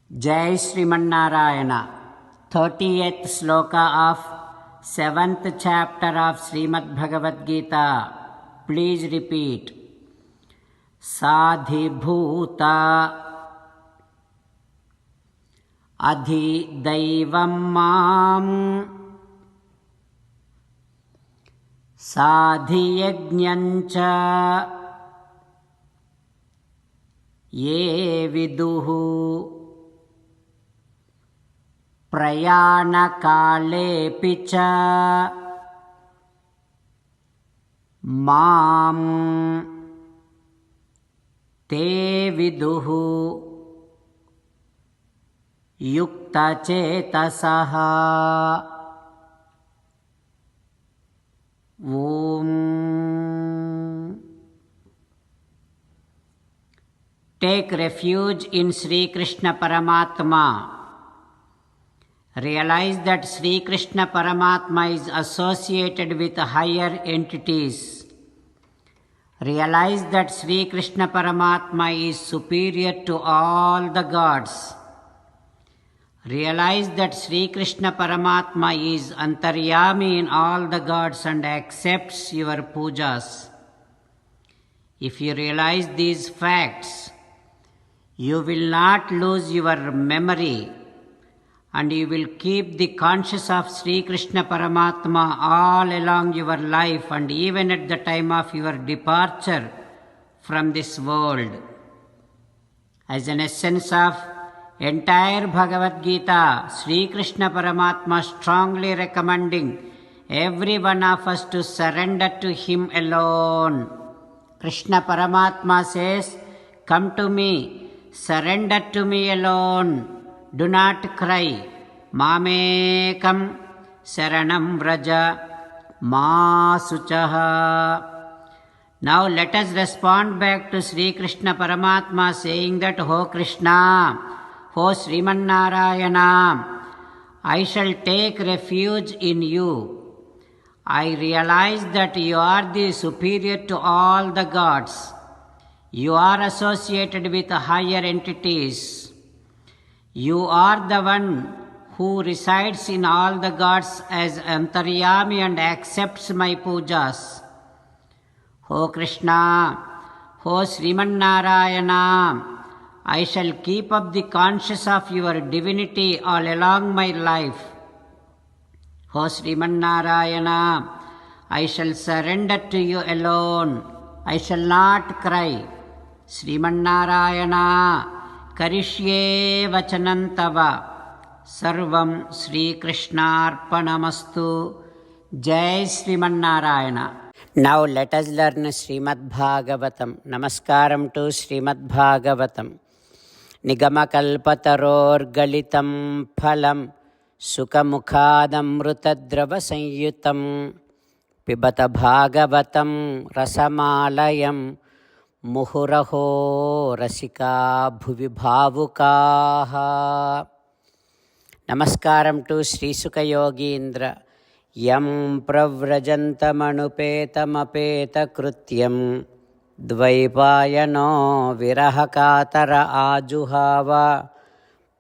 Jai Srimannarayana. 30th sloka of 7th chapter of Srimad Bhagavad Gita. Please repeat. Sadhibhuta adhidaivam mam sadhiyajnancha ye viduhu प्रयाणकालेऽपि च मां ते विदुः युक्तचेतसः। ॐ Take refuge in Sri Krishna Paramatma. Realize that Sri Krishna Paramatma is associated with higher entities. Realize that Sri Krishna Paramatma is superior to all the gods. Realize that Sri Krishna Paramatma is Antaryami in all the gods and accepts your pujas. If you realize these facts, you will not lose your memory, and you will keep the conscious of Sri Krishna Paramatma all along your life and even at the time of your departure from this world. As an essence of entire Bhagavad Gita, Sri Krishna Paramatma strongly recommending every one of us to surrender to Him alone. Krishna Paramatma says, "Come to me, surrender to me alone. Do not cry. Mamekam saranam vraja ma suchaha." Now let us respond back to Sri Krishna Paramatma saying that, "O Krishna, O Srimannarayana, I shall take refuge in you. I realize that you are the superior to all the gods. You are associated with higher entities. You are the one who resides in all the gods as Antaryami and accepts my pujas. O Krishna, O Srimannarayana, I shall keep up the conscious of your divinity all along my life. O Srimannarayana, I shall surrender to you alone. I shall not cry. Srimannarayana, करिष्ये वचनं तव सर्वं श्रीकृष्णार्पणमस्तु. जय Sriman Narayana. Now let us learn Srimad Bhagavatam. Namaskaram to Srimad Bhagavatam. Nigamakalpatarorgalitam phalam sukamukadamrutadravasanयुतं pibata bhagavatam rasamalayam मुहुरहो रसिका भुवि भावुकाः. Namaskaram to Sri Sukha Yogindra. Yam pravrajantamανupētamapētakrutyam dvaipāyano virahakātara ājuhāva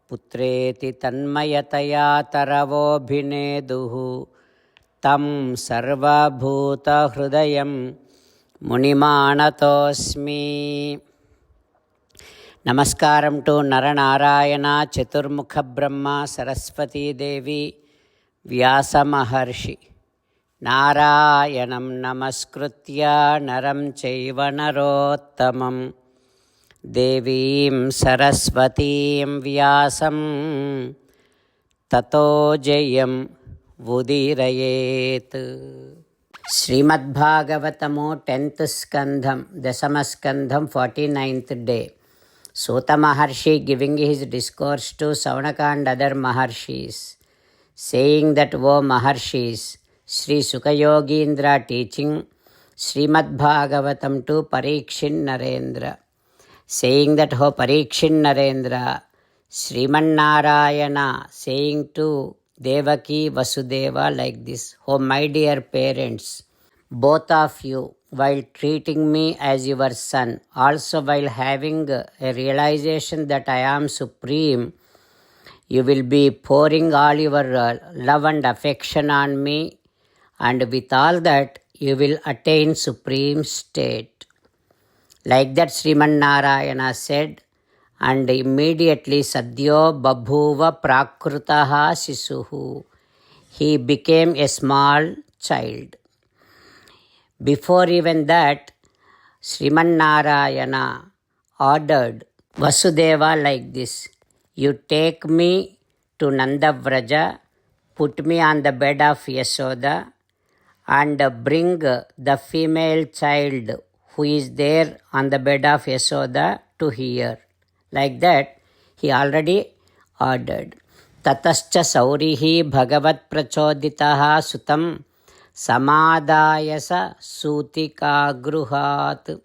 putreti tanmayataya taravobhineduhu tam sarvabhuta hrudayam ಮುನಿಮಾನತೋಸ್ಮಿ. ನಮಸ್ಕಾರಂ ಟು ನರನಾರಾಯಣ ಚತುರ್ಮುಖ ಬ್ರಹ್ಮ ಸರಸ್ವತೀ ದೇವಿ ವ್ಯಾಸ ಮಹರ್ಷಿ. ನಾರಾಯಣಂ ನಮಸ್ಕೃತ್ಯ ನರಂ ಚೈವ ನರೋತ್ತಮಂ ದೇವೀಂ ಸರಸ್ವತೀಂ ವ್ಯಾಸಂ ತತೋ Jayam ಉದೀರಯೇತ್. ಶ್ರೀಮದ್ಭಾಗವತಮು 10th ಸ್ಕಂಧಂ ದಶಮಸ್ಕಂಧಂ 49th day. Sota Maharshi giving his discourse to Saunaka and other Maharshis, saying that, "O Maharshis," Sri Sukha Yogindra teaching Srimad Bhagavatam to Parikshit Narendra, saying that, "O Parikshit Narendra," Srimannarayana saying to Devaki Vasudeva like this, "O my dear parents, both of you, while treating me as your son, also while having a realization that I am supreme, You will be pouring all your love and affection on me, and with all that, you will attain supreme state. Like that, Sriman Narayana said, and immediately Sadhyo Babhuva Prakrutaha Sisuhu. He became a small child. Before even that, Sriman Narayana ordered Vasudeva like this: you take me to Nandavraja, put me on the bed of Yasoda, and bring the female child who is there on the bed of Yasoda to here. Like that, he already ordered. Tatascha saurihi bhagavat prachoditaha sutam samadayasa sutika gruhat.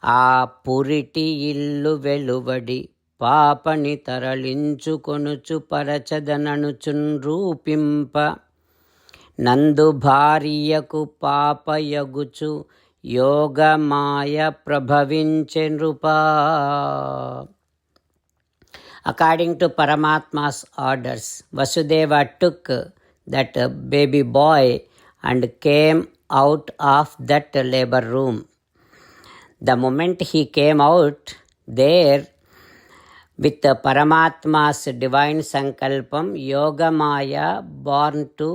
ఆ పురిటి ఇల్లు వెలువడి పాపని తరలించుకొనుచు పరచదననుచున్ రూపింప నందు భార్యకు పాపయగుచు Yogamaya ప్రభవించె నృపా. According to Paramatma's orders, Vasudeva took that baby boy and came out of that labor room. The moment he came out there, with Paramatma's divine sankalpam, Yogamaya born to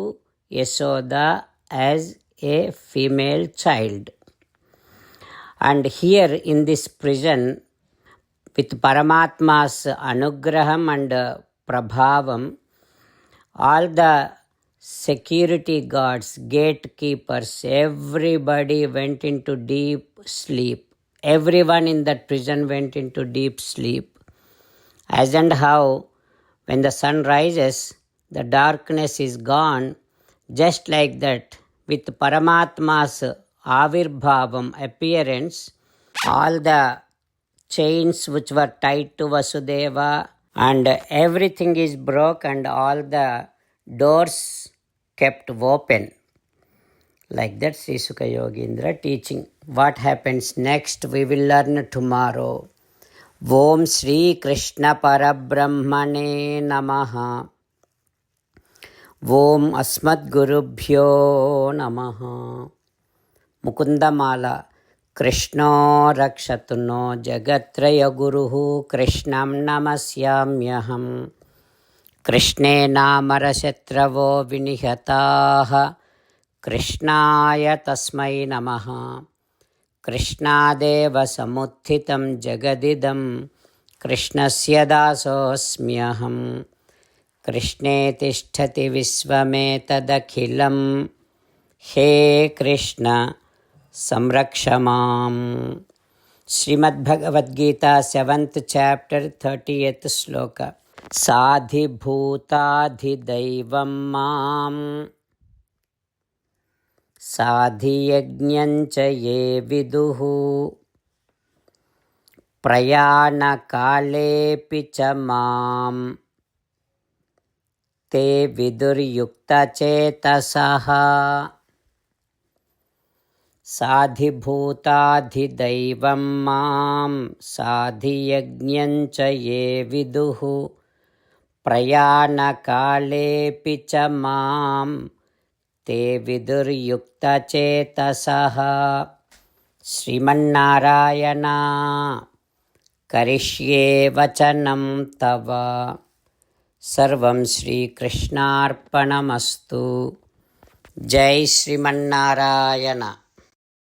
Yasoda as a female child. And here in this prison, with Paramatma's anugraham and prabhavam, all the security guards, gatekeepers, everybody went into deep sleep. Everyone in that prison went into deep sleep. As and how, when the sun rises, the darkness is gone, just like that, with Paramatma's Avirbhavam appearance, all the chains which were tied to Vasudeva and everything is broke and all the doors kept open. Like that, Sri Sukha Yogindra teaching. What happens next, we will learn tomorrow. Om Shri Krishna Parabrahmane Namaha. Om Asmat Gurubhyo Namaha. Mukundamala. Krishna Rakshatu no Jagatraya Guruhu Krishnam Namasyamyaham. Krishne Namarashatravo Vinihataha Krishnaya Tasmai Namaha. Krishnadeva Samuthitam Jagadidam Krishnasya Dasosmyaham. Krishne Tishtati Visvametadakhilam. He Krishna Samrakshamam. Srimad Bhagavad Gita, 7th chapter, 30th sloka. Sadhi bhutadhi daivam mam sadhi yajnancha ye viduhu prayana kalepi cha mam te viduryukta chetasaha. Sadhi bhutadhi daivam mam sadhi yajnancha ye viduhu prayana kalepi cha mam te viduryukta chetasaha. Srimannarayana karishye vachanam tava. Sarvam Shri Krishnarpanamastu. Jai Srimannarayana.